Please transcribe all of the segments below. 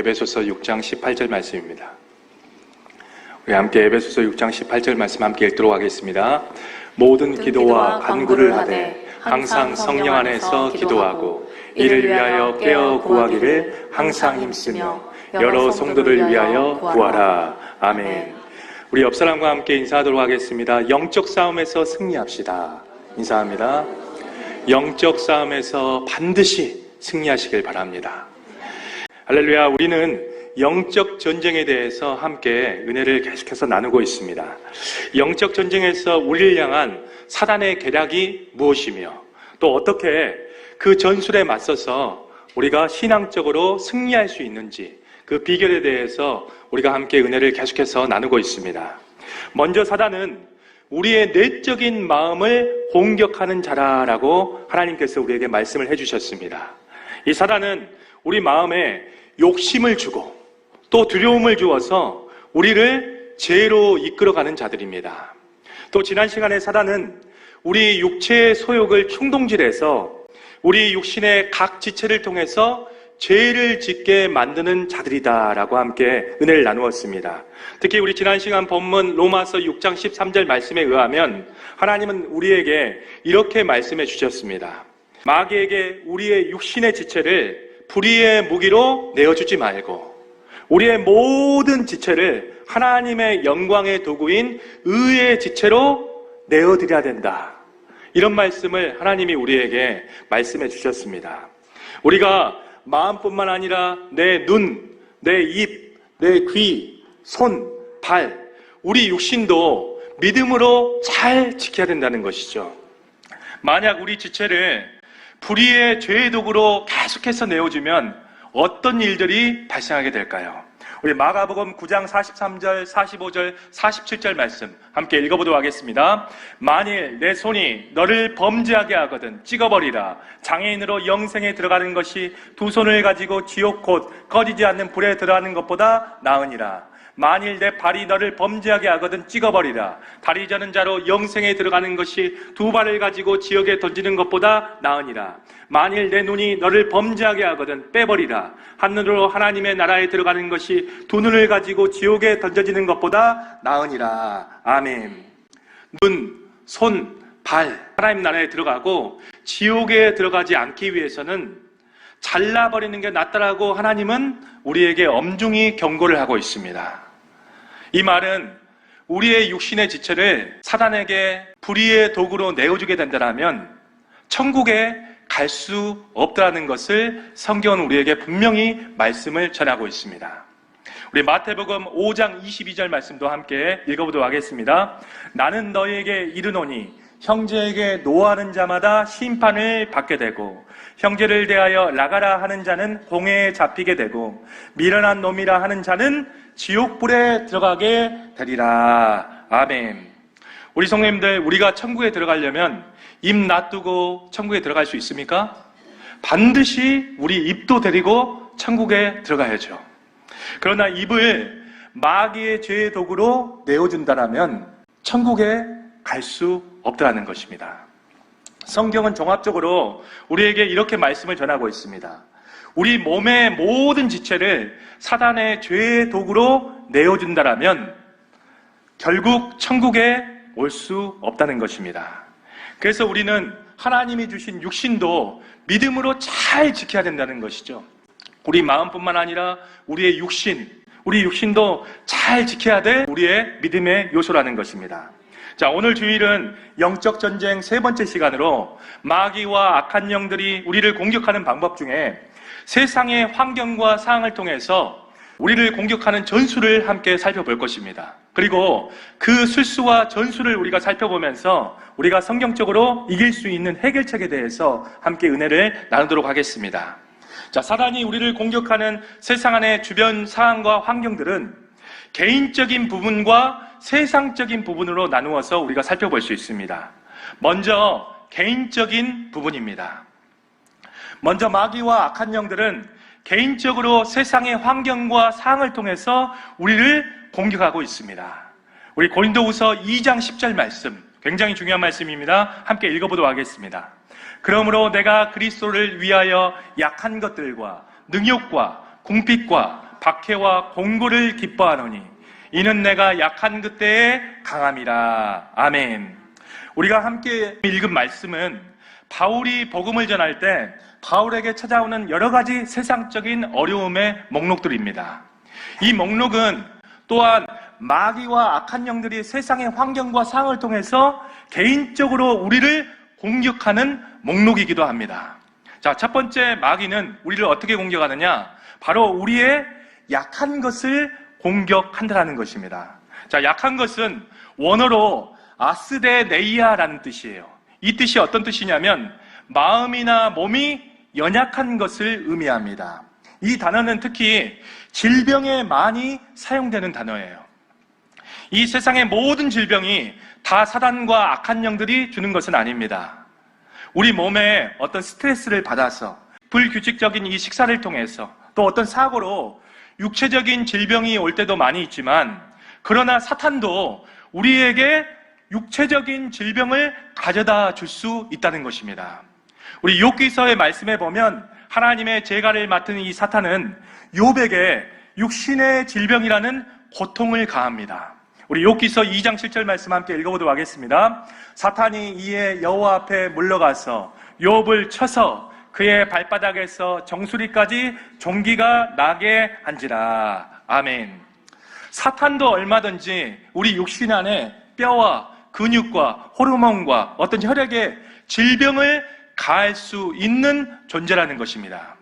에베소서 6장 18절 말씀입니다. 우리 함께 에베소서 6장 18절 말씀 함께 읽도록 하겠습니다. 모든 기도와 간구를 하되 항상 성령 안에서 기도하고 이를 위하여 깨어 구하기를 항상 힘쓰며 여러 성도를 위하여 구하라. 아멘. 우리 옆 사람과 함께 인사하도록 하겠습니다. 영적 싸움에서 승리합시다. 인사합니다. 영적 싸움에서 반드시 승리하시길 바랍니다. 할렐루야. 우리는 영적 전쟁에 대해서 함께 은혜를 계속해서 나누고 있습니다. 영적 전쟁에서 우리를 향한 사단의 계략이 무엇이며 또 어떻게 그 전술에 맞서서 우리가 신앙적으로 승리할 수 있는지 그 비결에 대해서 우리가 함께 은혜를 계속해서 나누고 있습니다. 먼저 사단은 우리의 내적인 마음을 공격하는 자라라고 하나님께서 우리에게 말씀을 해주셨습니다. 이 사단은 우리 마음에 욕심을 주고 또 두려움을 주어서 우리를 죄로 이끌어가는 자들입니다. 또 지난 시간에 사단은 우리 육체의 소욕을 충동질해서 우리 육신의 각 지체를 통해서 죄를 짓게 만드는 자들이다라고 함께 은혜를 나누었습니다. 특히 우리 지난 시간 본문 로마서 6장 13절 말씀에 의하면 하나님은 우리에게 이렇게 말씀해 주셨습니다. 마귀에게 우리의 육신의 지체를 불의의 무기로 내어주지 말고 우리의 모든 지체를 하나님의 영광의 도구인 의의 지체로 내어드려야 된다. 이런 말씀을 하나님이 우리에게 말씀해 주셨습니다. 우리가 마음뿐만 아니라 내 눈, 내 입, 내 귀, 손, 발, 우리 육신도 믿음으로 잘 지켜야 된다는 것이죠. 만약 우리 지체를 불의의 죄의 도구로 계속해서 내어주면 어떤 일들이 발생하게 될까요? 우리 마가복음 9장 43절, 45절, 47절 말씀 함께 읽어보도록 하겠습니다. 만일 내 손이 너를 범죄하게 하거든 찍어버리라. 장애인으로 영생에 들어가는 것이 두 손을 가지고 지옥 곧 꺼지지 않는 불에 들어가는 것보다 나으니라. 만일 내 발이 너를 범죄하게 하거든 찍어버리라. 다리 저는 자로 영생에 들어가는 것이 두 발을 가지고 지옥에 던지는 것보다 나으니라. 만일 내 눈이 너를 범죄하게 하거든 빼버리라. 하늘로 하나님의 나라에 들어가는 것이 두 눈을 가지고 지옥에 던져지는 것보다 나으니라. 아멘. 눈, 손, 발, 하나님 나라에 들어가고 지옥에 들어가지 않기 위해서는 잘라버리는 게 낫다라고 하나님은 우리에게 엄중히 경고를 하고 있습니다. 이 말은 우리의 육신의 지체를 사단에게 불의의 도구로 내어주게 된다면 천국에 갈 수 없다는 것을 성경은 우리에게 분명히 말씀을 전하고 있습니다. 우리 마태복음 5장 22절 말씀도 함께 읽어보도록 하겠습니다. 나는 너희에게 이르노니 형제에게 노하는 자마다 심판을 받게 되고 형제를 대하여 나가라 하는 자는 공회에 잡히게 되고 미련한 놈이라 하는 자는 지옥불에 들어가게 되리라. 아멘. 우리 성도님들, 우리가 천국에 들어가려면 입 놔두고 천국에 들어갈 수 있습니까? 반드시 우리 입도 데리고 천국에 들어가야죠. 그러나 입을 마귀의 죄의 도구로 내어준다면 천국에 갈 수 없다는 것입니다. 성경은 종합적으로 우리에게 이렇게 말씀을 전하고 있습니다. 우리 몸의 모든 지체를 사단의 죄의 도구로 내어준다면 결국 천국에 올 수 없다는 것입니다. 그래서 우리는 하나님이 주신 육신도 믿음으로 잘 지켜야 된다는 것이죠. 우리 마음뿐만 아니라 우리의 우리 육신도 잘 지켜야 될 우리의 믿음의 요소라는 것입니다. 자, 오늘 주일은 영적 전쟁 세 번째 시간으로 마귀와 악한 영들이 우리를 공격하는 방법 중에 세상의 환경과 상황을 통해서 우리를 공격하는 전술을 함께 살펴볼 것입니다. 그리고 그 술수와 전술을 우리가 살펴보면서 우리가 성경적으로 이길 수 있는 해결책에 대해서 함께 은혜를 나누도록 하겠습니다. 자, 사단이 우리를 공격하는 세상 안의 주변 상황과 환경들은 개인적인 부분과 세상적인 부분으로 나누어서 우리가 살펴볼 수 있습니다. 먼저 개인적인 부분입니다. 먼저 마귀와 악한 영들은 개인적으로 세상의 환경과 상황을 통해서 우리를 공격하고 있습니다. 우리 고린도후서 2장 10절 말씀, 굉장히 중요한 말씀입니다. 함께 읽어보도록 하겠습니다. 그러므로 내가 그리스도를 위하여 약한 것들과 능욕과 궁핍과 박해와 공고를 기뻐하노니 이는 내가 약한 그때에 강함이라. 아멘. 우리가 함께 읽은 말씀은 바울이 복음을 전할 때 바울에게 찾아오는 여러 가지 세상적인 어려움의 목록들입니다. 이 목록은 또한 마귀와 악한 영들이 세상의 환경과 상황을 통해서 개인적으로 우리를 공격하는 목록이기도 합니다. 자, 첫 번째 마귀는 우리를 어떻게 공격하느냐? 바로 우리의 약한 것을 공격한다는 것입니다. 자, 약한 것은 원어로 아스데네이아라는 뜻이에요. 이 뜻이 어떤 뜻이냐면 마음이나 몸이 연약한 것을 의미합니다. 이 단어는 특히 질병에 많이 사용되는 단어예요. 이 세상의 모든 질병이 다 사단과 악한 영들이 주는 것은 아닙니다. 우리 몸에 어떤 스트레스를 받아서 불규칙적인 이 식사를 통해서 또 어떤 사고로 육체적인 질병이 올 때도 많이 있지만, 그러나 사탄도 우리에게 육체적인 질병을 가져다 줄 수 있다는 것입니다. 우리 욥기서의 말씀에 보면 하나님의 제갈을 맡은 이 사탄은 욥에게 육신의 질병이라는 고통을 가합니다. 우리 욥기서 2장 7절 말씀 함께 읽어보도록 하겠습니다. 사탄이 이에 여호와 앞에 물러가서 욥을 쳐서 그의 발바닥에서 정수리까지 종기가 나게 한지라. 아멘. 사탄도 얼마든지 우리 육신 안에 뼈와 근육과 호르몬과 어떤 혈액에 질병을 가할 수 있는 존재라는 것입니다.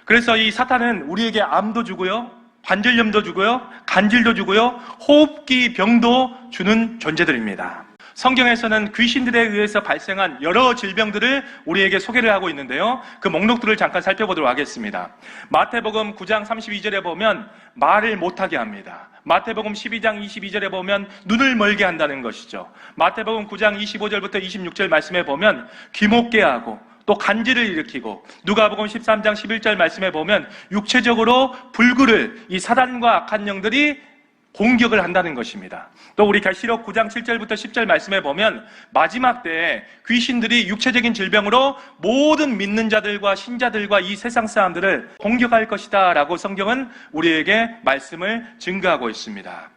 그래서 이 사탄은 우리에게 암도 주고요, 관절염도 주고요, 간질도 주고요, 호흡기 병도 주는 존재들입니다. 성경에서는 귀신들에 의해서 발생한 여러 질병들을 우리에게 소개를 하고 있는데요, 그 목록들을 잠깐 살펴보도록 하겠습니다. 마태복음 9장 32절에 보면 말을 못하게 합니다. 마태복음 12장 22절에 보면 눈을 멀게 한다는 것이죠. 마태복음 9장 25절부터 26절 말씀에 보면 귀목게 하고 또 간질을 일으키고, 누가복음 13장 11절 말씀에 보면 육체적으로 불구를 이 사단과 악한 영들이 공격을 한다는 것입니다. 또 우리 계시록 9장 7절부터 10절 말씀에 보면 마지막 때에 귀신들이 육체적인 질병으로 모든 믿는 자들과 신자들과 이 세상 사람들을 공격할 것이다 라고 성경은 우리에게 말씀을 증거하고 있습니다.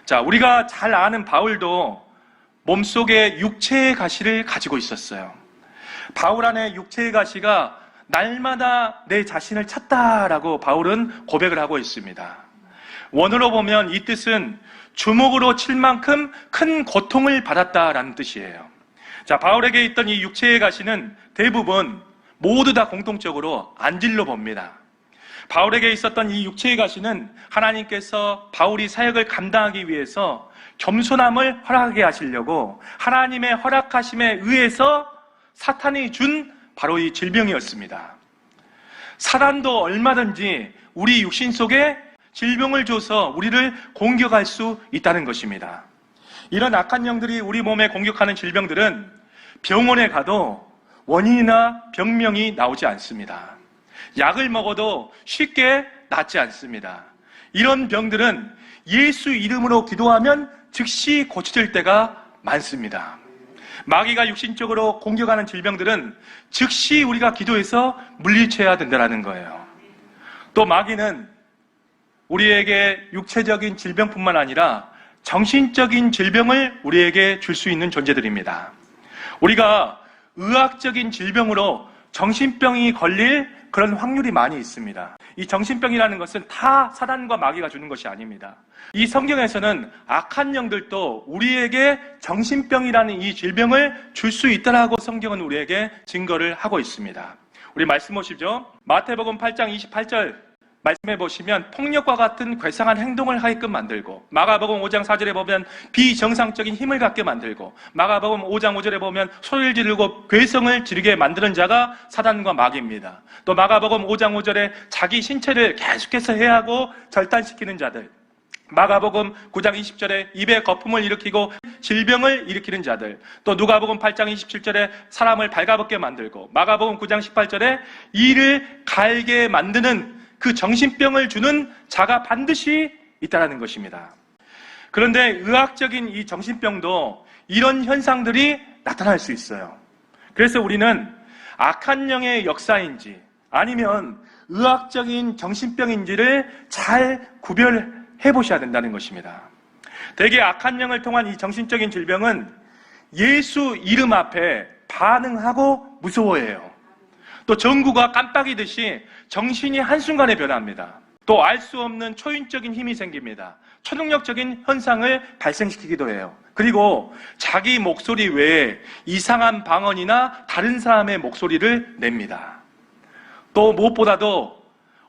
자, 우리가 잘 아는 바울도 몸속에 육체의 가시를 가지고 있었어요. 바울 안에 육체의 가시가 날마다 내 자신을 찼다라고 바울은 고백을 하고 있습니다. 원어로 보면 이 뜻은 주먹으로 칠 만큼 큰 고통을 받았다라는 뜻이에요. 자, 바울에게 있던 이 육체의 가시는 대부분 모두 다 공통적으로 안질로 봅니다. 바울에게 있었던 이 육체의 가시는 하나님께서 바울이 사역을 감당하기 위해서 겸손함을 허락하게 하시려고 하나님의 허락하심에 의해서 사탄이 준 바로 이 질병이었습니다. 사단도 얼마든지 우리 육신 속에 질병을 줘서 우리를 공격할 수 있다는 것입니다. 이런 악한 영들이 우리 몸에 공격하는 질병들은 병원에 가도 원인이나 병명이 나오지 않습니다. 약을 먹어도 쉽게 낫지 않습니다. 이런 병들은 예수 이름으로 기도하면 즉시 고쳐질 때가 많습니다. 마귀가 육신적으로 공격하는 질병들은 즉시 우리가 기도해서 물리쳐야 된다는 거예요. 또 마귀는 우리에게 육체적인 질병뿐만 아니라 정신적인 질병을 우리에게 줄 수 있는 존재들입니다. 우리가 의학적인 질병으로 정신병이 걸릴 그런 확률이 많이 있습니다. 이 정신병이라는 것은 다 사단과 마귀가 주는 것이 아닙니다. 이 성경에서는 악한 영들도 우리에게 정신병이라는 이 질병을 줄 수 있다라고 성경은 우리에게 증거를 하고 있습니다. 우리 말씀 보시죠. 마태복음 8장 28절 말씀해 보시면 폭력과 같은 괴상한 행동을 하게끔 만들고, 마가복음 5장 4절에 보면 비정상적인 힘을 갖게 만들고, 마가복음 5장 5절에 보면 소리를 지르고 괴성을 지르게 만드는 자가 사단과 마귀입니다. 또 마가복음 5장 5절에 자기 신체를 계속해서 해하고 절단시키는 자들, 마가복음 9장 20절에 입에 거품을 일으키고 질병을 일으키는 자들, 또 누가복음 8장 27절에 사람을 발가벗게 만들고, 마가복음 9장 18절에 이를 갈게 만드는 그 정신병을 주는 자가 반드시 있다는 것입니다. 그런데 의학적인 이 정신병도 이런 현상들이 나타날 수 있어요. 그래서 우리는 악한 영의 역사인지 아니면 의학적인 정신병인지를 잘 구별해 보셔야 된다는 것입니다. 대개 악한 영을 통한 이 정신적인 질병은 예수 이름 앞에 반응하고 무서워해요. 또 전구가 깜빡이듯이 정신이 한순간에 변합니다. 또 알 수 없는 초인적인 힘이 생깁니다. 초능력적인 현상을 발생시키기도 해요. 그리고 자기 목소리 외에 이상한 방언이나 다른 사람의 목소리를 냅니다. 또 무엇보다도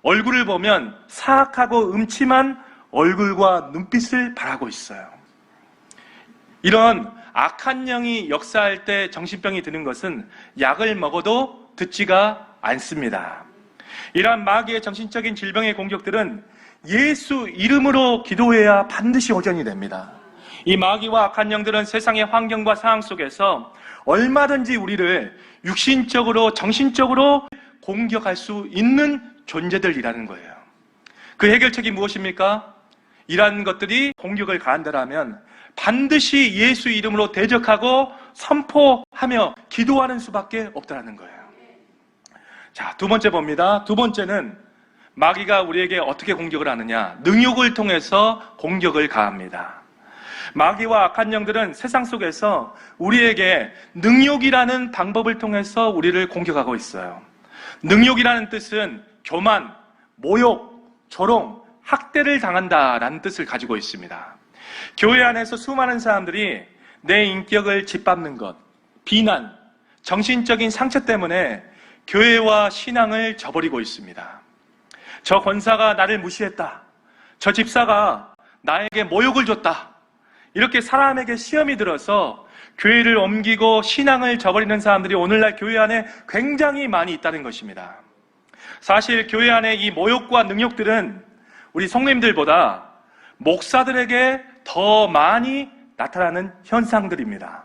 얼굴을 보면 사악하고 음침한 얼굴과 눈빛을 바라고 있어요. 이런 악한 영이 역사할 때 정신병이 드는 것은 약을 먹어도 듣지가 않습니다. 이러한 마귀의 정신적인 질병의 공격들은 예수 이름으로 기도해야 반드시 호전이 됩니다. 이 마귀와 악한 영들은 세상의 환경과 상황 속에서 얼마든지 우리를 육신적으로, 정신적으로 공격할 수 있는 존재들이라는 거예요. 그 해결책이 무엇입니까? 이러한 것들이 공격을 가한다면 반드시 예수 이름으로 대적하고 선포하며 기도하는 수밖에 없다는 거예요. 자, 두 번째 봅니다. 두 번째는 마귀가 우리에게 어떻게 공격을 하느냐? 능욕을 통해서 공격을 가합니다. 마귀와 악한 영들은 세상 속에서 우리에게 능욕이라는 방법을 통해서 우리를 공격하고 있어요. 능욕이라는 뜻은 교만, 모욕, 조롱, 학대를 당한다라는 뜻을 가지고 있습니다. 교회 안에서 수많은 사람들이 내 인격을 짓밟는 것, 비난, 정신적인 상처 때문에 교회와 신앙을 저버리고 있습니다. 저 권사가 나를 무시했다. 저 집사가 나에게 모욕을 줬다. 이렇게 사람에게 시험이 들어서 교회를 옮기고 신앙을 저버리는 사람들이 오늘날 교회 안에 굉장히 많이 있다는 것입니다. 사실 교회 안에 이 모욕과 능욕들은 우리 성도님들보다 목사들에게 더 많이 나타나는 현상들입니다.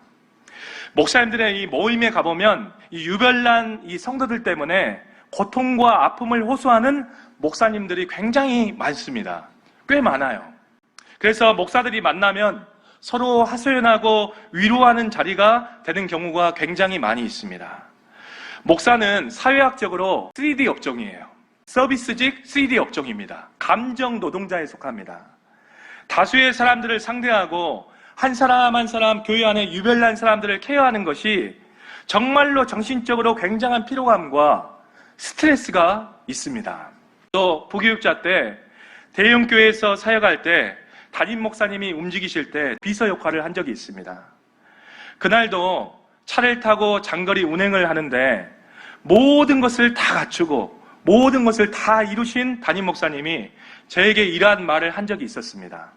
목사님들의 이 모임에 가보면 이 유별난 이 성도들 때문에 고통과 아픔을 호소하는 목사님들이 굉장히 많습니다. 꽤 많아요. 그래서 목사들이 만나면 서로 하소연하고 위로하는 자리가 되는 경우가 굉장히 많이 있습니다. 목사는 사회학적으로 3D 업종이에요. 서비스직 3D 업종입니다. 감정 노동자에 속합니다. 다수의 사람들을 상대하고 한 사람 한 사람 교회 안에 유별난 사람들을 케어하는 것이 정말로 정신적으로 굉장한 피로감과 스트레스가 있습니다. 또 부교육자 때 대형교회에서 사역할 때 담임 목사님이 움직이실 때 비서 역할을 한 적이 있습니다. 그날도 차를 타고 장거리 운행을 하는데 모든 것을 다 갖추고 모든 것을 다 이루신 담임 목사님이 저에게 이러한 말을 한 적이 있었습니다.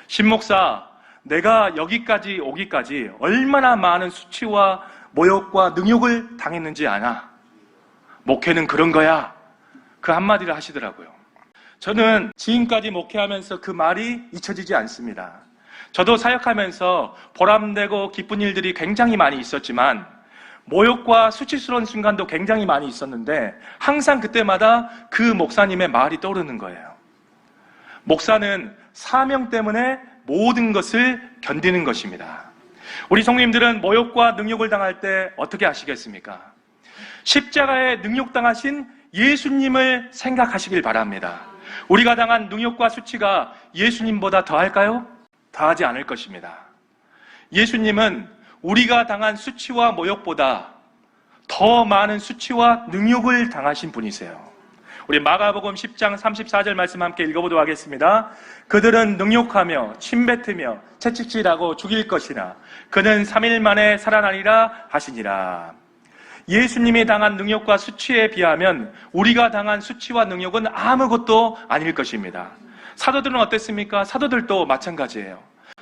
신 목사, 내가 여기까지 오기까지 얼마나 많은 수치와 모욕과 능욕을 당했는지 아나? 목회는 그런 거야. 그 한마디를 하시더라고요. 저는 지금까지 목회하면서 그 말이 잊혀지지 않습니다. 저도 사역하면서 보람되고 기쁜 일들이 굉장히 많이 있었지만 모욕과 수치스러운 순간도 굉장히 많이 있었는데 항상 그때마다 그 목사님의 말이 떠오르는 거예요. 목사는 사명 때문에 모든 것을 견디는 것입니다. 우리 성도님들은 모욕과 능욕을 당할 때 어떻게 하시겠습니까? 십자가에 능욕당하신 예수님을 생각하시길 바랍니다. 우리가 당한 능욕과 수치가 예수님보다 더할까요? 더하지 않을 것입니다. 예수님은 우리가 당한 수치와 모욕보다 더 많은 수치와 능욕을 당하신 분이세요. 우리 마가복음 10장 34절 말씀 함께 읽어보도록 하겠습니다. 그들은 능욕하며 침뱉으며 채찍질하고 죽일 것이나 그는 3일 만에 살아나리라 하시니라. 예수님이 당한 능욕과 수치에 비하면 우리가 당한 수치와 능욕은 아무것도 아닐 것입니다. 사도들은 어땠습니까? 사도들도 마찬가지예요.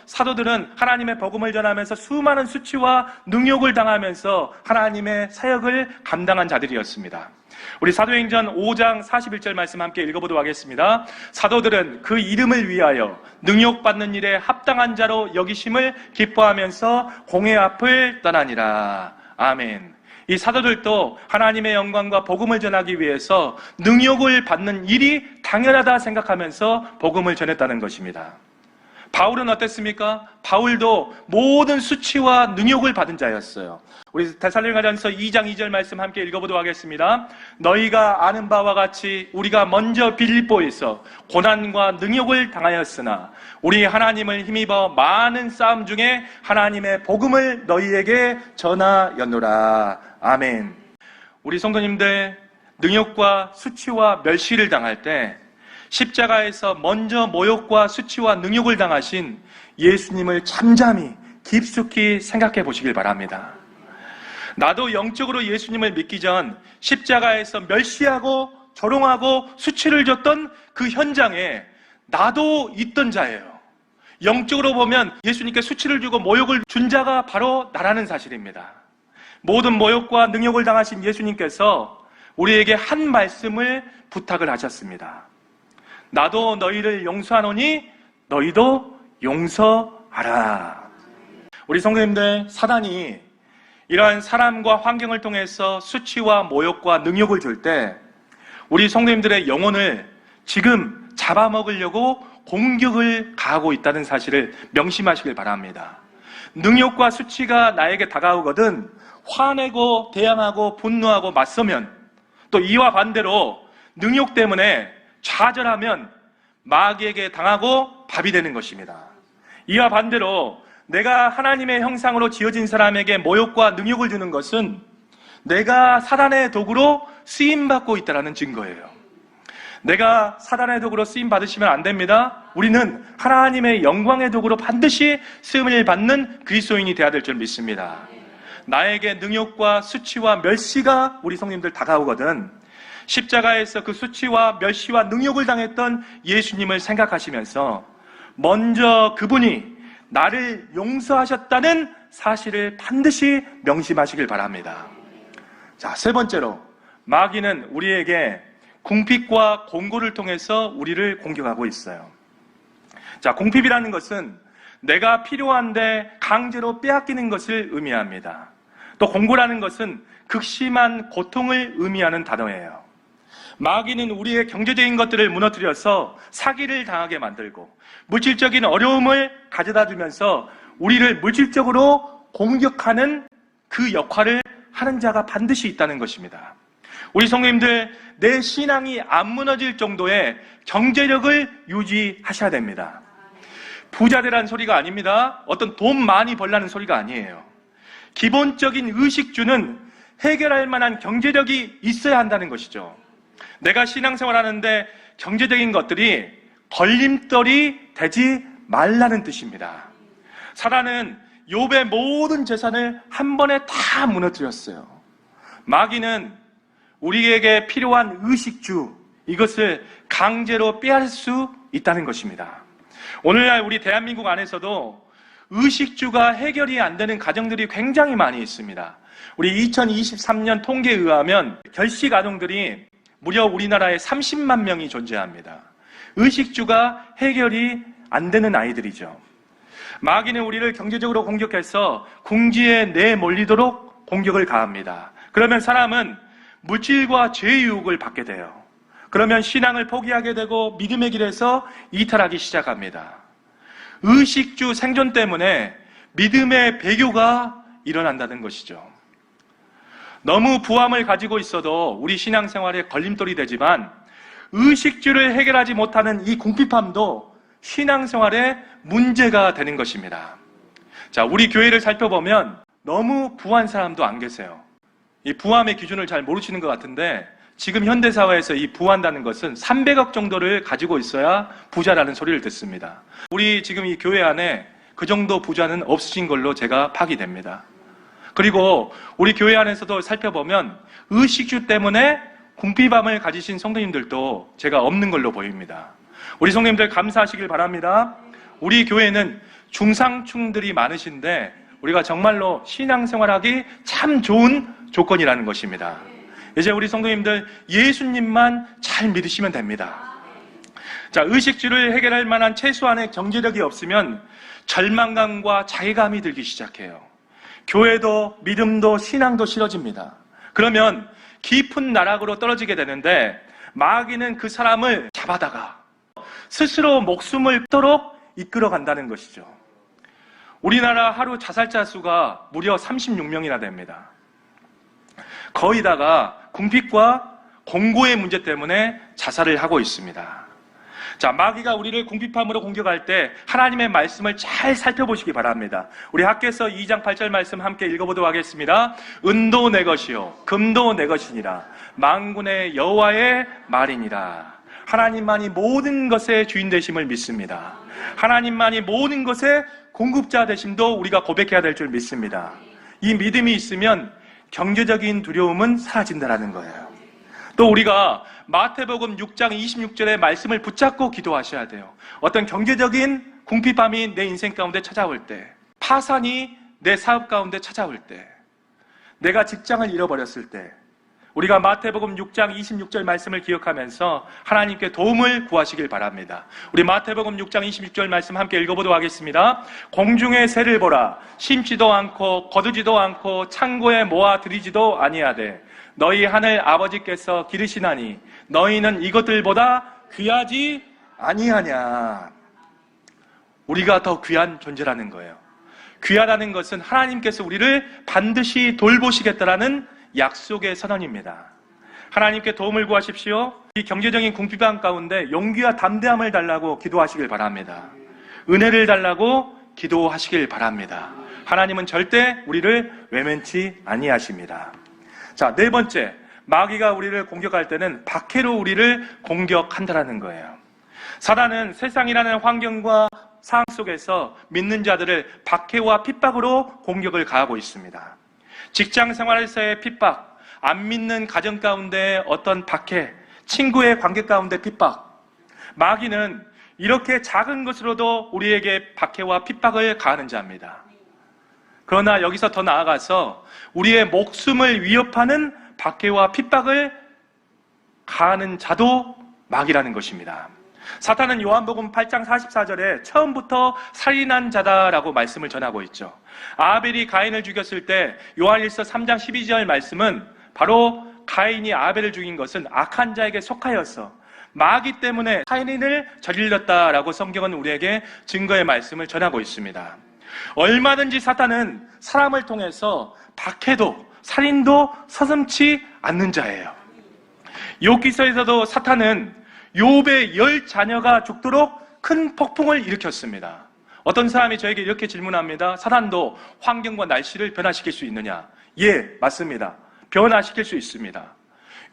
사도들은 하나님의 복음을 전하면서 수많은 수치와 능욕을 당하면서 하나님의 사역을 감당한 자들이었습니다. 우리 사도행전 5장 41절 말씀 함께 읽어보도록 하겠습니다. 사도들은 그 이름을 위하여 능욕받는 일에 합당한 자로 여기심을 기뻐하면서 공회 앞을 떠나니라. 아멘. 이 사도들도 하나님의 영광과 복음을 전하기 위해서 능욕을 받는 일이 당연하다 생각하면서 복음을 전했다는 것입니다. 바울은 어땠습니까? 바울도 모든 수치와 능욕을 받은 자였어요. 우리 데살로니가전서 2장 2절 말씀 함께 읽어보도록 하겠습니다. 너희가 아는 바와 같이 우리가 먼저 빌립보에서 고난과 능욕을 당하였으나 우리 하나님을 힘입어 많은 싸움 중에 하나님의 복음을 너희에게 전하였노라. 아멘. 우리 성도님들, 능욕과 수치와 멸시를 당할 때 십자가에서 먼저 모욕과 수치와 능욕을 당하신 예수님을 잠잠히 깊숙이 생각해 보시길 바랍니다. 나도 영적으로 예수님을 믿기 전 십자가에서 멸시하고 조롱하고 수치를 줬던 그 현장에 나도 있던 자예요. 영적으로 보면 예수님께 수치를 주고 모욕을 준 자가 바로 나라는 사실입니다. 모든 모욕과 능욕을 당하신 예수님께서 우리에게 한 말씀을 부탁을 하셨습니다. 나도 너희를 용서하노니 너희도 용서하라. 우리 성도님들, 사단이 이러한 사람과 환경을 통해서 수치와 모욕과 능욕을 줄 때 우리 성도님들의 영혼을 지금 잡아먹으려고 공격을 가하고 있다는 사실을 명심하시길 바랍니다. 능욕과 수치가 나에게 다가오거든 화내고 대항하고 분노하고 맞서면, 또 이와 반대로 능욕 때문에 좌절하면 마귀에게 당하고 밥이 되는 것입니다. 이와 반대로 내가 하나님의 형상으로 지어진 사람에게 모욕과 능욕을 주는 것은 내가 사단의 도구로 쓰임받고 있다는 증거예요. 내가 사단의 도구로 쓰임받으시면 안 됩니다. 우리는 하나님의 영광의 도구로 반드시 쓰임을 받는 그리스도인이 되어야 될 줄 믿습니다. 나에게 능욕과 수치와 멸시가 우리 성님들 다가오거든 십자가에서 그 수치와 멸시와 능욕을 당했던 예수님을 생각하시면서 먼저 그분이 나를 용서하셨다는 사실을 반드시 명심하시길 바랍니다. 자, 세 번째로 마귀는 우리에게 궁핍과 공고를 통해서 우리를 공격하고 있어요. 자, 궁핍이라는 것은 내가 필요한데 강제로 빼앗기는 것을 의미합니다. 또 공고라는 것은 극심한 고통을 의미하는 단어예요. 마귀는 우리의 경제적인 것들을 무너뜨려서 사기를 당하게 만들고 물질적인 어려움을 가져다 주면서 우리를 물질적으로 공격하는 그 역할을 하는 자가 반드시 있다는 것입니다. 우리 성도님들, 내 신앙이 안 무너질 정도의 경제력을 유지하셔야 됩니다. 부자 되라는 소리가 아닙니다. 어떤 돈 많이 벌라는 소리가 아니에요. 기본적인 의식주는 해결할 만한 경제력이 있어야 한다는 것이죠. 내가 신앙생활 하는데 경제적인 것들이 걸림돌이 되지 말라는 뜻입니다. 사단은 욥의 모든 재산을 한 번에 다 무너뜨렸어요. 마귀는 우리에게 필요한 의식주, 이것을 강제로 빼앗을 수 있다는 것입니다. 오늘날 우리 대한민국 안에서도 의식주가 해결이 안 되는 가정들이 굉장히 많이 있습니다. 우리 2023년 통계에 의하면 결식 아동들이 무려 우리나라에 30만 명이 존재합니다. 의식주가 해결이 안 되는 아이들이죠. 마귀는 우리를 경제적으로 공격해서 궁지에 내몰리도록 공격을 가합니다. 그러면 사람은 물질과 죄의 유혹을 받게 돼요. 그러면 신앙을 포기하게 되고 믿음의 길에서 이탈하기 시작합니다. 의식주 생존 때문에 믿음의 배교가 일어난다는 것이죠. 너무 부함을 가지고 있어도 우리 신앙생활에 걸림돌이 되지만 의식주를 해결하지 못하는 이 궁핍함도 신앙생활에 문제가 되는 것입니다. 자, 우리 교회를 살펴보면 너무 부한 사람도 안 계세요. 이 부함의 기준을 잘 모르시는 것 같은데 지금 현대사회에서 이 부한다는 것은 300억 정도를 가지고 있어야 부자라는 소리를 듣습니다. 우리 지금 이 교회 안에 그 정도 부자는 없으신 걸로 제가 파악됩니다. 그리고 우리 교회 안에서도 살펴보면 의식주 때문에 궁핍함을 가지신 성도님들도 제가 없는 걸로 보입니다. 우리 성도님들 감사하시길 바랍니다. 우리 교회는 중상층들이 많으신데 우리가 정말로 신앙생활하기 참 좋은 조건이라는 것입니다. 이제 우리 성도님들 예수님만 잘 믿으시면 됩니다. 자, 의식주를 해결할 만한 최소한의 경제력이 없으면 절망감과 자괴감이 들기 시작해요. 교회도 믿음도 신앙도 싫어집니다. 그러면 깊은 나락으로 떨어지게 되는데 마귀는 그 사람을 잡아다가 스스로 목숨을 끊도록 이끌어 간다는 것이죠. 우리나라 하루 자살자 수가 무려 36명이나 됩니다. 거의다가 궁핍과 공고의 문제 때문에 자살을 하고 있습니다. 자, 마귀가 우리를 궁핍함으로 공격할 때 하나님의 말씀을 잘 살펴보시기 바랍니다. 우리 학개서 2장 8절 말씀 함께 읽어보도록 하겠습니다. 은도 내 것이요 금도 내 것이니라 만군의 여호와의 말이니라. 하나님만이 모든 것의 주인 되심을 믿습니다. 하나님만이 모든 것의 공급자 되심도 우리가 고백해야 될 줄 믿습니다. 이 믿음이 있으면 경제적인 두려움은 사라진다는 거예요. 또 우리가 마태복음 6장 26절의 말씀을 붙잡고 기도하셔야 돼요. 어떤 경제적인 궁핍함이 내 인생 가운데 찾아올 때, 파산이 내 사업 가운데 찾아올 때, 내가 직장을 잃어버렸을 때, 우리가 마태복음 6장 26절 말씀을 기억하면서 하나님께 도움을 구하시길 바랍니다. 우리 마태복음 6장 26절 말씀 함께 읽어보도록 하겠습니다. 공중의 새를 보라. 심지도 않고 거두지도 않고 창고에 모아 들이지도 아니하되 너희 하늘 아버지께서 기르시나니 너희는 이것들보다 귀하지 아니하냐. 우리가 더 귀한 존재라는 거예요. 귀하다는 것은 하나님께서 우리를 반드시 돌보시겠다라는 약속의 선언입니다. 하나님께 도움을 구하십시오. 이 경제적인 궁핍함 가운데 용기와 담대함을 달라고 기도하시길 바랍니다. 은혜를 달라고 기도하시길 바랍니다. 하나님은 절대 우리를 외면치 아니하십니다. 자, 네 번째, 마귀가 우리를 공격할 때는 박해로 우리를 공격한다는 거예요. 사단은 세상이라는 환경과 상황 속에서 믿는 자들을 박해와 핍박으로 공격을 가하고 있습니다. 직장 생활에서의 핍박, 안 믿는 가정 가운데 어떤 박해, 친구의 관계 가운데 핍박. 마귀는 이렇게 작은 것으로도 우리에게 박해와 핍박을 가하는 자입니다. 그러나 여기서 더 나아가서 우리의 목숨을 위협하는 박해와 핍박을 가하는 자도 마귀라는 것입니다. 사탄은 요한복음 8장 44절에 처음부터 살인한 자다라고 말씀을 전하고 있죠. 아벨이 가인을 죽였을 때 요한일서 3장 12절 말씀은 바로 가인이 아벨을 죽인 것은 악한 자에게 속하여서 마귀 때문에 살인을 저질렀다라고 성경은 우리에게 증거의 말씀을 전하고 있습니다. 얼마든지 사탄은 사람을 통해서 박해도 살인도 서슴지 않는 자예요. 욥기서에서도 사탄은 욥의 10자녀가 죽도록 큰 폭풍을 일으켰습니다. 어떤 사람이 저에게 이렇게 질문합니다. 사탄도 환경과 날씨를 변화시킬 수 있느냐? 예, 맞습니다. 변화시킬 수 있습니다.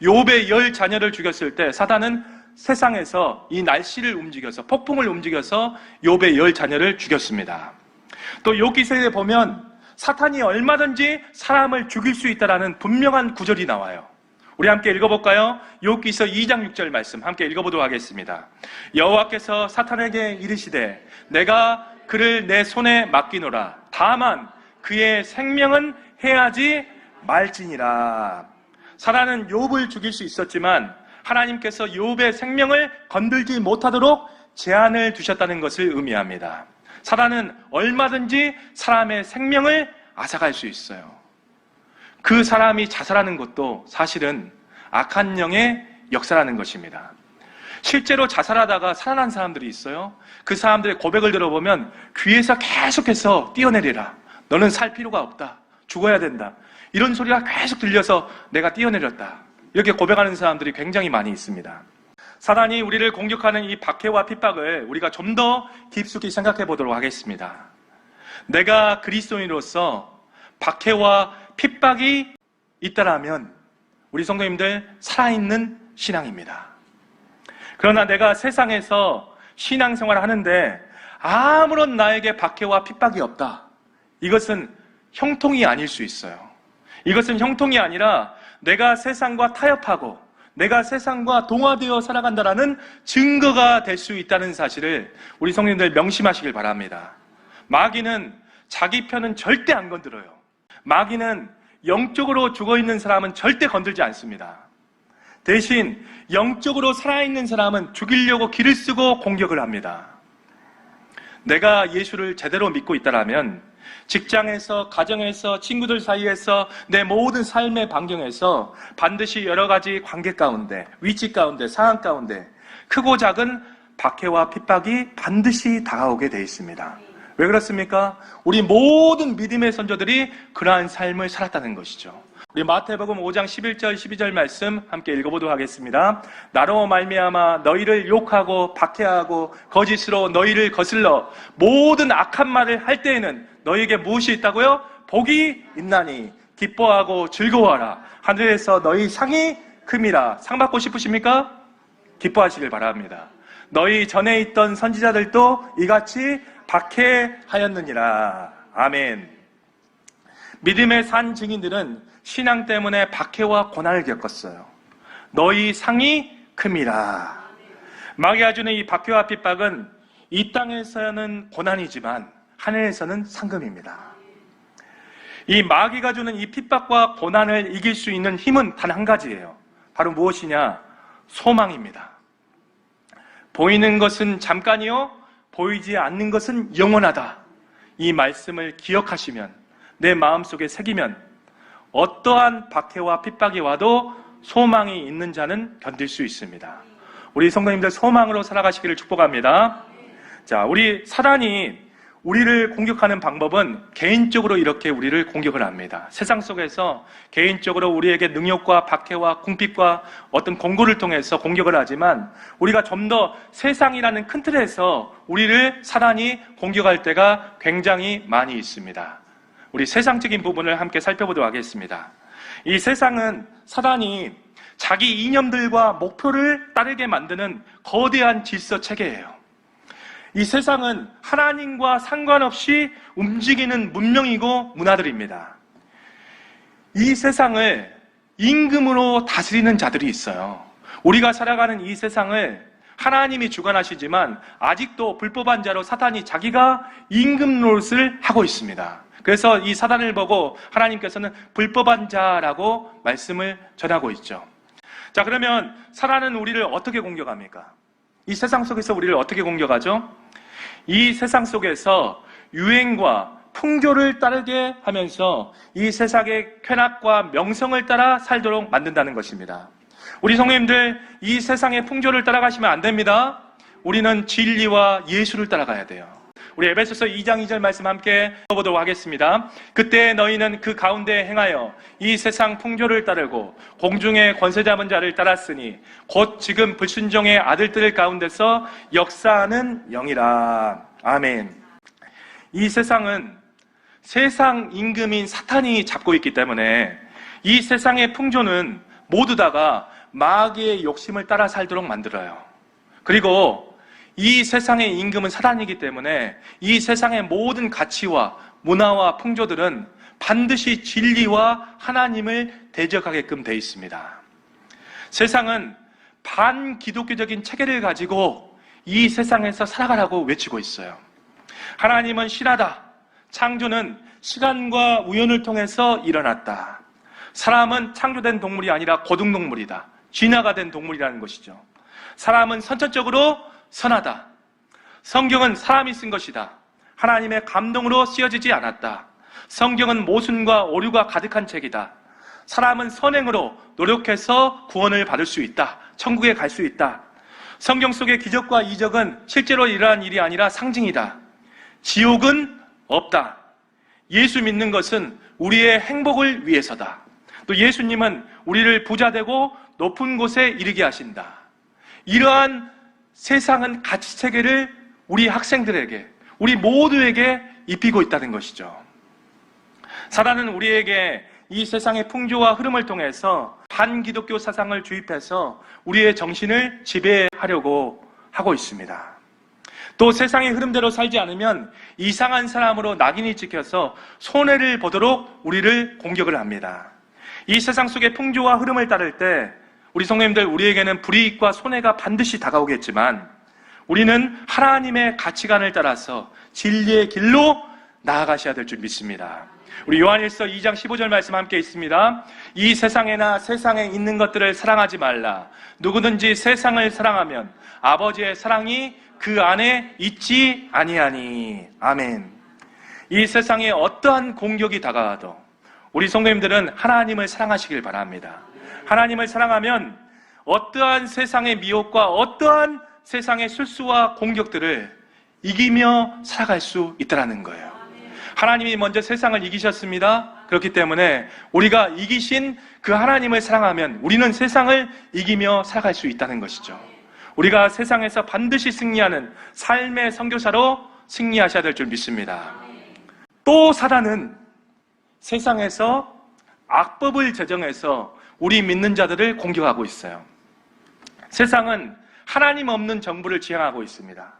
욥의 10자녀를 죽였을 때 사탄은 세상에서 이 날씨를 움직여서 폭풍을 움직여서 욥의 10자녀를 죽였습니다. 또 욥기서에 보면 사탄이 얼마든지 사람을 죽일 수 있다는 분명한 구절이 나와요. 우리 함께 읽어볼까요? 욥기서 2장 6절 말씀 함께 읽어보도록 하겠습니다. 여호와께서 사탄에게 이르시되 내가 그를 내 손에 맡기노라. 다만 그의 생명은 해하지 말지니라. 사탄은 욥을 죽일 수 있었지만 하나님께서 욥의 생명을 건들지 못하도록 제한을 두셨다는 것을 의미합니다. 사탄은 얼마든지 사람의 생명을 앗아갈 수 있어요. 그 사람이 자살하는 것도 사실은 악한 영의 역사라는 것입니다. 실제로 자살하다가 살아난 사람들이 있어요. 그 사람들의 고백을 들어보면 귀에서 계속해서 뛰어내리라. 너는 살 필요가 없다. 죽어야 된다. 이런 소리가 계속 들려서 내가 뛰어내렸다. 이렇게 고백하는 사람들이 굉장히 많이 있습니다. 사단이 우리를 공격하는 이 박해와 핍박을 우리가 좀 더 깊숙이 생각해 보도록 하겠습니다. 내가 그리스도인으로서 박해와 핍박이 있다라면 우리 성도님들 살아있는 신앙입니다. 그러나 내가 세상에서 신앙생활을 하는데 아무런 나에게 박해와 핍박이 없다. 이것은 형통이 아닐 수 있어요. 이것은 형통이 아니라 내가 세상과 타협하고 내가 세상과 동화되어 살아간다라는 증거가 될 수 있다는 사실을 우리 성도님들 명심하시길 바랍니다. 마귀는 자기 편은 절대 안 건드려요. 마귀는 영적으로 죽어있는 사람은 절대 건들지 않습니다. 대신 영적으로 살아있는 사람은 죽이려고 길을 쓰고 공격을 합니다. 내가 예수를 제대로 믿고 있다라면 직장에서, 가정에서, 친구들 사이에서, 내 모든 삶의 반경에서 반드시 여러 가지 관계 가운데, 위치 가운데, 상황 가운데 크고 작은 박해와 핍박이 반드시 다가오게 되어 있습니다. 왜 그렇습니까? 우리 모든 믿음의 선조들이 그러한 삶을 살았다는 것이죠. 우리 마태복음 5장 11절 12절 말씀 함께 읽어보도록 하겠습니다. 나로 말미암아 너희를 욕하고 박해하고 거짓으로 너희를 거슬러 모든 악한 말을 할 때에는 너희에게 무엇이 있다고요? 복이 있나니 기뻐하고 즐거워하라. 하늘에서 너희 상이 큼이라. 상 받고 싶으십니까? 기뻐하시길 바랍니다. 너희 전에 있던 선지자들도 이같이 박해하였느니라. 아멘. 믿음의 산 증인들은 신앙 때문에 박해와 고난을 겪었어요. 너희 상이 큼이라. 마귀가 주는 이 박해와 핍박은 이 땅에서는 고난이지만 하늘에서는 상급입니다. 이 마귀가 주는 이 핍박과 고난을 이길 수 있는 힘은 단 한 가지예요. 바로 무엇이냐? 소망입니다. 보이는 것은 잠깐이요, 보이지 않는 것은 영원하다. 이 말씀을 기억하시면, 내 마음속에 새기면 어떠한 박해와 핍박이 와도 소망이 있는 자는 견딜 수 있습니다. 우리 성도님들 소망으로 살아가시기를 축복합니다. 자, 우리 사단이 우리를 공격하는 방법은 개인적으로 이렇게 우리를 공격을 합니다. 세상 속에서 개인적으로 우리에게 능욕과 박해와 궁핍과 어떤 공고를 통해서 공격을 하지만 우리가 좀 더 세상이라는 큰 틀에서 우리를 사단이 공격할 때가 굉장히 많이 있습니다. 우리 세상적인 부분을 함께 살펴보도록 하겠습니다. 이 세상은 사단이 자기 이념들과 목표를 따르게 만드는 거대한 질서 체계예요. 이 세상은 하나님과 상관없이 움직이는 문명이고 문화들입니다. 이 세상을 임금으로 다스리는 자들이 있어요. 우리가 살아가는 이 세상을 하나님이 주관하시지만 아직도 불법한 자로 사탄이 자기가 임금 노릇을 하고 있습니다. 그래서 이 사단을 보고 하나님께서는 불법한 자라고 말씀을 전하고 있죠. 자, 그러면 사단은 우리를 어떻게 공격합니까? 이 세상 속에서 우리를 어떻게 공격하죠? 이 세상 속에서 유행과 풍조를 따르게 하면서 이 세상의 쾌락과 명성을 따라 살도록 만든다는 것입니다. 우리 성도님들, 이 세상의 풍조를 따라가시면 안 됩니다. 우리는 진리와 예수를 따라가야 돼요. 우리 에베소서 2장 2절 말씀 함께 읽어보도록 하겠습니다. 그때 너희는 그 가운데 행하여 이 세상 풍조를 따르고 공중의 권세 잡은 자를 따랐으니 곧 지금 불순종의 아들들 가운데서 역사하는 영이라. 아멘. 이 세상은 세상 임금인 사탄이 잡고 있기 때문에 이 세상의 풍조는 모두 다가 마귀의 욕심을 따라 살도록 만들어요. 그리고 이 세상의 임금은 사단이기 때문에 이 세상의 모든 가치와 문화와 풍조들은 반드시 진리와 하나님을 대적하게끔 되어 있습니다. 세상은 반기독교적인 체계를 가지고 이 세상에서 살아가라고 외치고 있어요. 하나님은 신하다. 창조는 시간과 우연을 통해서 일어났다. 사람은 창조된 동물이 아니라 고등동물이다. 진화가 된 동물이라는 것이죠. 사람은 선천적으로 선하다. 성경은 사람이 쓴 것이다. 하나님의 감동으로 쓰여지지 않았다. 성경은 모순과 오류가 가득한 책이다. 사람은 선행으로 노력해서 구원을 받을 수 있다. 천국에 갈 수 있다. 성경 속의 기적과 이적은 실제로 일어난 일이 아니라 상징이다. 지옥은 없다. 예수 믿는 것은 우리의 행복을 위해서다. 또 예수님은 우리를 부자되고 높은 곳에 이르게 하신다. 이러한 세상은 가치체계를 우리 학생들에게, 우리 모두에게 입히고 있다는 것이죠. 사단은 우리에게 이 세상의 풍조와 흐름을 통해서 반기독교 사상을 주입해서 우리의 정신을 지배하려고 하고 있습니다. 또 세상의 흐름대로 살지 않으면 이상한 사람으로 낙인이 찍혀서 손해를 보도록 우리를 공격을 합니다. 이 세상 속의 풍조와 흐름을 따를 때 우리 성도님들, 우리에게는 불이익과 손해가 반드시 다가오겠지만 우리는 하나님의 가치관을 따라서 진리의 길로 나아가셔야 될 줄 믿습니다. 우리 요한일서 2장 15절 말씀 함께 있습니다. 이 세상에나 세상에 있는 것들을 사랑하지 말라. 누구든지 세상을 사랑하면 아버지의 사랑이 그 안에 있지 아니하니. 아멘. 이 세상에 어떠한 공격이 다가와도 우리 성도님들은 하나님을 사랑하시길 바랍니다. 하나님을 사랑하면 어떠한 세상의 미혹과 어떠한 세상의 술수와 공격들을 이기며 살아갈 수 있다는 거예요. 하나님이 먼저 세상을 이기셨습니다. 그렇기 때문에 우리가 이기신 그 하나님을 사랑하면 우리는 세상을 이기며 살아갈 수 있다는 것이죠. 우리가 세상에서 반드시 승리하는 삶의 선교사로 승리하셔야 될 줄 믿습니다. 또 사단은 세상에서 악법을 제정해서 우리 믿는 자들을 공격하고 있어요. 세상은 하나님 없는 정부를 지향하고 있습니다.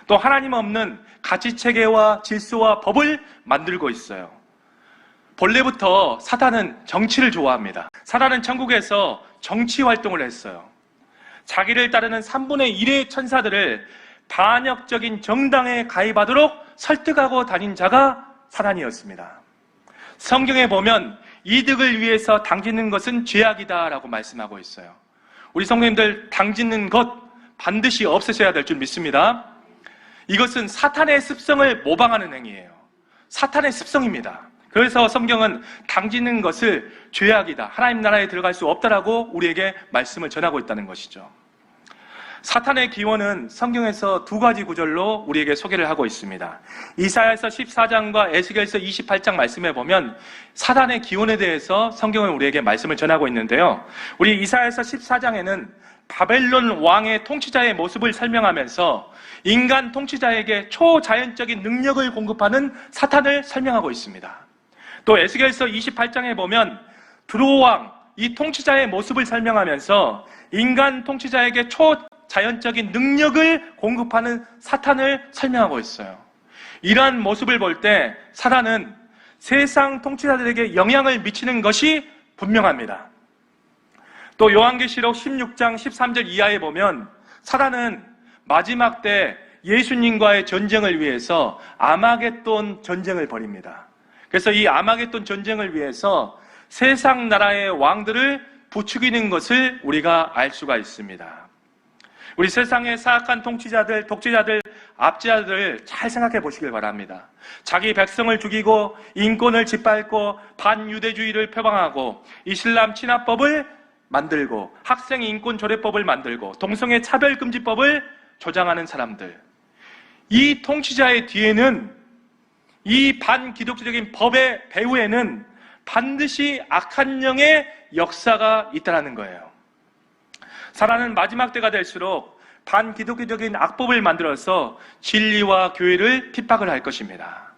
또 하나님 없는 가치체계와 질서와 법을 만들고 있어요. 본래부터 사단은 정치를 좋아합니다. 사단은 천국에서 정치 활동을 했어요. 자기를 따르는 3분의 1의 천사들을 반역적인 정당에 가입하도록 설득하고 다닌 자가 사단이었습니다. 성경에 보면 이득을 위해서 당짓는 것은 죄악이다 라고 말씀하고 있어요. 우리 성도님들, 당짓는 것 반드시 없으셔야 될 줄 믿습니다. 이것은 사탄의 습성을 모방하는 행위예요. 사탄의 습성입니다. 그래서 성경은 당짓는 것을 죄악이다, 하나님 나라에 들어갈 수 없다라고 우리에게 말씀을 전하고 있다는 것이죠. 사탄의 기원은 성경에서 두 가지 구절로 우리에게 소개를 하고 있습니다. 이사야서 14장과 에스겔서 28장 말씀에 보면 사탄의 기원에 대해서 성경은 우리에게 말씀을 전하고 있는데요. 우리 이사야서 14장에는 바벨론 왕의 통치자의 모습을 설명하면서 인간 통치자에게 초자연적인 능력을 공급하는 사탄을 설명하고 있습니다. 또 에스겔서 28장에 보면 두로 왕, 이 통치자의 모습을 설명하면서 인간 통치자에게 초자연적인 능력을 공급하는 사탄을 설명하고 있어요. 이러한 모습을 볼 때 사탄은 세상 통치자들에게 영향을 미치는 것이 분명합니다. 또 요한계시록 16장 13절 이하에 보면 사단은 마지막 때 예수님과의 전쟁을 위해서 아마겟돈 전쟁을 벌입니다. 그래서 이 아마겟돈 전쟁을 위해서 세상 나라의 왕들을 부추기는 것을 우리가 알 수가 있습니다. 우리 세상의 사악한 통치자들, 독재자들, 압제자들 잘 생각해 보시길 바랍니다. 자기 백성을 죽이고 인권을 짓밟고 반유대주의를 표방하고 이슬람 친화법을 만들고 학생 인권 조례법을 만들고 동성애 차별금지법을 조장하는 사람들, 이 통치자의 뒤에는, 이 반기독교적인 법의 배후에는 반드시 악한 영의 역사가 있다는 거예요. 사단은 마지막 때가 될수록 반기독교적인 악법을 만들어서 진리와 교회를 핍박을 할 것입니다.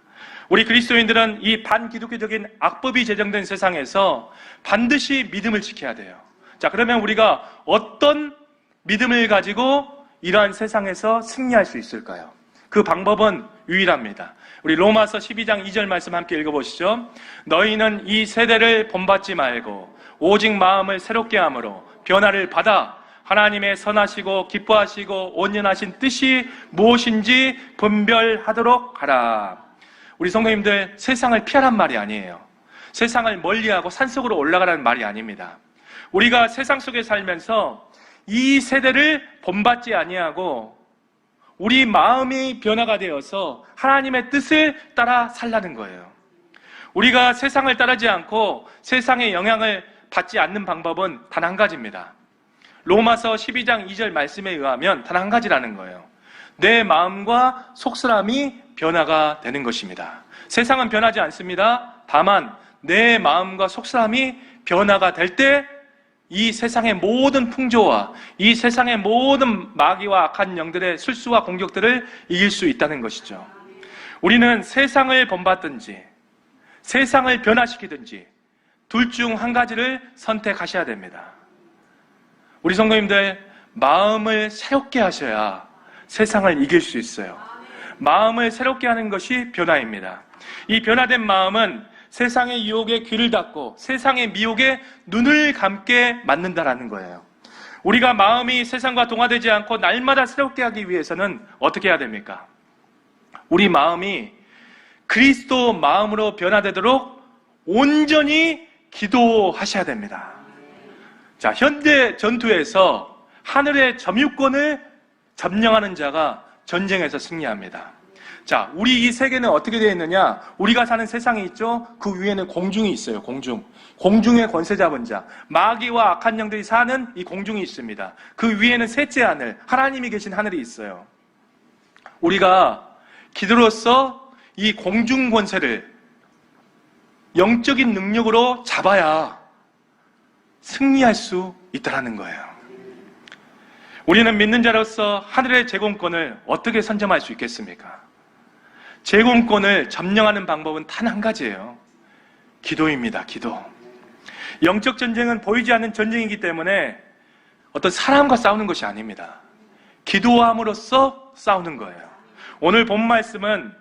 우리 그리스도인들은 이 반기독교적인 악법이 제정된 세상에서 반드시 믿음을 지켜야 돼요. 자, 그러면 우리가 어떤 믿음을 가지고 이러한 세상에서 승리할 수 있을까요? 그 방법은 유일합니다. 우리 로마서 12장 2절 말씀 함께 읽어보시죠. 너희는 이 세대를 본받지 말고 오직 마음을 새롭게 함으로 변화를 받아 하나님의 선하시고 기뻐하시고 온전하신 뜻이 무엇인지 분별하도록 하라. 우리 성도님들, 세상을 피하란 말이 아니에요. 세상을 멀리하고 산속으로 올라가라는 말이 아닙니다. 우리가 세상 속에 살면서 이 세대를 본받지 아니하고 우리 마음이 변화가 되어서 하나님의 뜻을 따라 살라는 거예요. 우리가 세상을 따르지 않고 세상의 영향을 받지 않는 방법은 단 한 가지입니다. 로마서 12장 2절 말씀에 의하면 단 한 가지라는 거예요. 내 마음과 속사람이 변화가 되는 것입니다. 세상은 변하지 않습니다. 다만 내 마음과 속사람이 변화가 될 때 이 세상의 모든 풍조와 이 세상의 모든 마귀와 악한 영들의 술수와 공격들을 이길 수 있다는 것이죠. 우리는 세상을 본받든지 세상을 변화시키든지 둘 중 한 가지를 선택하셔야 됩니다. 우리 성도님들, 마음을 새롭게 하셔야 세상을 이길 수 있어요. 마음을 새롭게 하는 것이 변화입니다. 이 변화된 마음은 세상의 유혹에 귀를 닫고 세상의 미혹에 눈을 감게 만든다라는 거예요. 우리가 마음이 세상과 동화되지 않고 날마다 새롭게 하기 위해서는 어떻게 해야 됩니까? 우리 마음이 그리스도 마음으로 변화되도록 온전히 기도하셔야 됩니다. 자, 현대 전투에서 하늘의 점유권을 점령하는 자가 전쟁에서 승리합니다. 자, 우리 이 세계는 어떻게 되어 있느냐? 우리가 사는 세상이 있죠? 그 위에는 공중이 있어요. 공중의 권세 잡은 자, 마귀와 악한 영들이 사는 이 공중이 있습니다. 그 위에는 셋째 하늘, 하나님이 계신 하늘이 있어요. 우리가 기도로서 이 공중 권세를 영적인 능력으로 잡아야 승리할 수 있다는 거예요. 우리는 믿는 자로서 하늘의 제공권을 어떻게 선점할 수 있겠습니까? 제공권을 점령하는 방법은 단 한 가지예요. 기도입니다. 기도. 영적 전쟁은 보이지 않는 전쟁이기 때문에 어떤 사람과 싸우는 것이 아닙니다. 기도함으로써 싸우는 거예요. 오늘 본 말씀은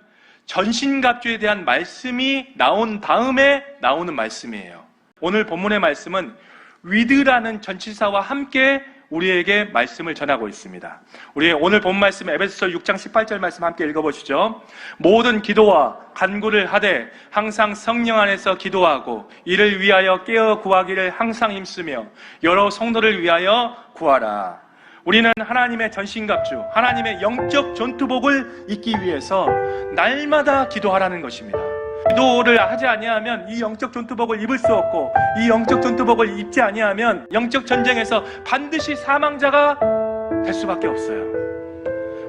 전신갑주에 대한 말씀이 나온 다음에 나오는 말씀이에요. 오늘 본문의 말씀은 위드라는 전치사와 함께 우리에게 말씀을 전하고 있습니다. 우리 오늘 본 말씀 에베소서 6장 18절 말씀 함께 읽어보시죠. 모든 기도와 간구를 하되 항상 성령 안에서 기도하고 이를 위하여 깨어 구하기를 항상 힘쓰며 여러 성도를 위하여 구하라. 우리는 하나님의 전신갑주, 하나님의 영적 전투복을 입기 위해서 날마다 기도하라는 것입니다. 기도를 하지 아니하면 이 영적 전투복을 입을 수 없고, 이 영적 전투복을 입지 아니하면 영적 전쟁에서 반드시 사망자가 될 수밖에 없어요.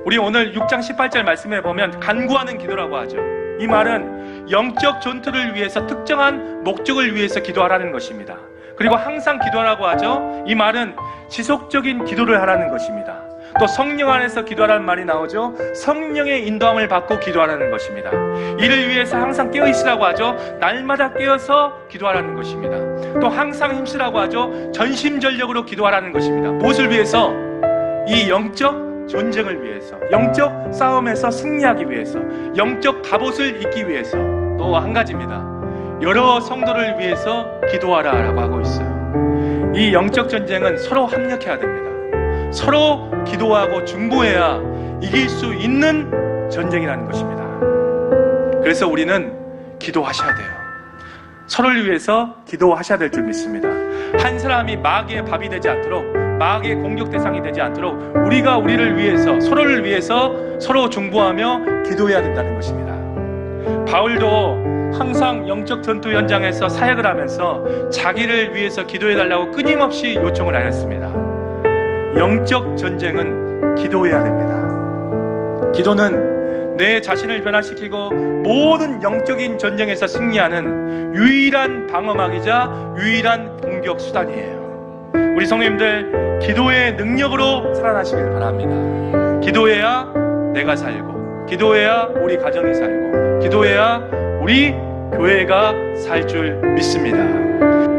우리 오늘 6장 18절 말씀에 보면 간구하는 기도라고 하죠. 이 말은 영적 전투를 위해서 특정한 목적을 위해서 기도하라는 것입니다. 그리고 항상 기도하라고 하죠. 이 말은 지속적인 기도를 하라는 것입니다. 또 성령 안에서 기도하라는 말이 나오죠. 성령의 인도함을 받고 기도하라는 것입니다. 이를 위해서 항상 깨어있으라고 하죠. 날마다 깨어서 기도하라는 것입니다. 또 항상 힘쓰라고 하죠. 전심전력으로 기도하라는 것입니다. 무엇을 위해서? 이 영적 전쟁을 위해서, 영적 싸움에서 승리하기 위해서, 영적 갑옷을 입기 위해서. 또 한 가지입니다. 여러 성도를 위해서 기도하라라고 하고 있어요. 이 영적 전쟁은 서로 합력해야 됩니다. 서로 기도하고 중보해야 이길 수 있는 전쟁이라는 것입니다. 그래서 우리는 기도하셔야 돼요. 서로를 위해서 기도하셔야 될 줄 믿습니다. 한 사람이 마귀의 밥이 되지 않도록, 마귀의 공격 대상이 되지 않도록 우리가 우리를 위해서, 서로를 위해서 서로 중보하며 기도해야 된다는 것입니다. 바울도 항상 영적 전투 현장에서 사역을 하면서 자기를 위해서 기도해달라고 끊임없이 요청을 하였습니다. 영적 전쟁은 기도해야 됩니다. 기도는 내 자신을 변화시키고 모든 영적인 전쟁에서 승리하는 유일한 방어막이자 유일한 공격 수단이에요. 우리 성도님들, 기도의 능력으로 살아나시길 바랍니다. 기도해야 내가 살고, 기도해야 우리 가정이 살고, 기도해야 우리 교회가 살 줄 믿습니다.